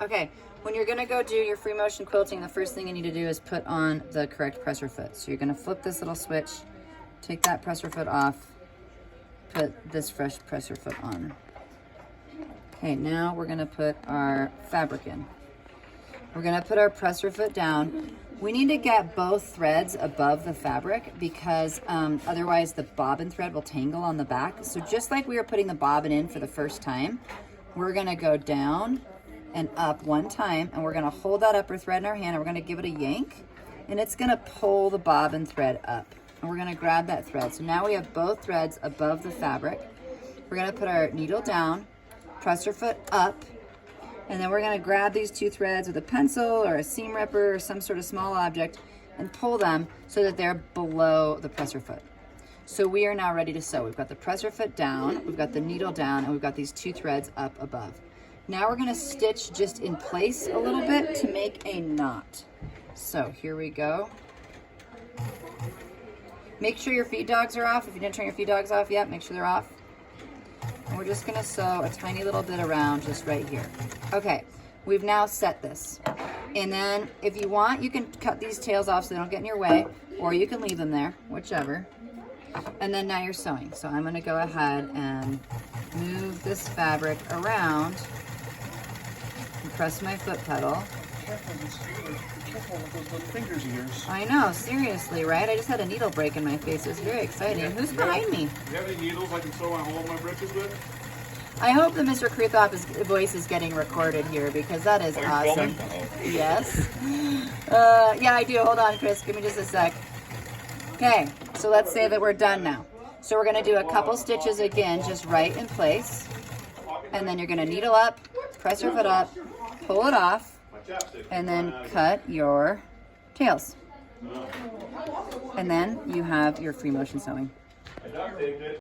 Okay, when you're gonna go do your free motion quilting, the first thing you need to do is put on the correct presser foot. So you're gonna flip this little switch, take that presser foot off, put this fresh presser foot on. Okay, now we're gonna put our fabric in. We're gonna put our presser foot down. We need to get both threads above the fabric because otherwise the bobbin thread will tangle on the back. So just like we were putting the bobbin in for the first time, we're gonna go down and up one time, and we're gonna hold that upper thread in our hand, and we're gonna give it a yank, and it's gonna pull the bobbin thread up. And we're gonna grab that thread. So now we have both threads above the fabric. We're gonna put our needle down, presser foot up, and then we're gonna grab these two threads with a pencil or a seam ripper or some sort of small object and pull them so that they're below the presser foot. So we are now ready to sew. We've got the presser foot down, we've got the needle down, and we've got these two threads up above. Now we're gonna stitch just in place a little bit to make a knot. So here we go. Make sure your feed dogs are off. If you didn't turn your feed dogs off yet, make sure they're off. And we're just gonna sew a tiny little bit around just right here. Okay, we've now set this. And then if you want, you can cut these tails off so they don't get in your way, or you can leave them there, whichever. And then now you're sewing. So I'm gonna go ahead and move this fabric around and press my foot pedal. Be careful with those little fingers of yours. I know, seriously, right? I just had a needle break in my face. It was very exciting. Who's behind me? Do you have any needles I can sew on hole in my britches with? I hope that Mr. Kruthoff's voice is getting recorded here because that is awesome. Yes. Yeah, I do. Hold on, Chris. Give me just a sec. Okay, so let's say that we're done now. So we're going to do a couple stitches again, just right in place. And then you're going to needle up, press your foot up, pull it off, and then cut your tails. And then you have your free motion sewing.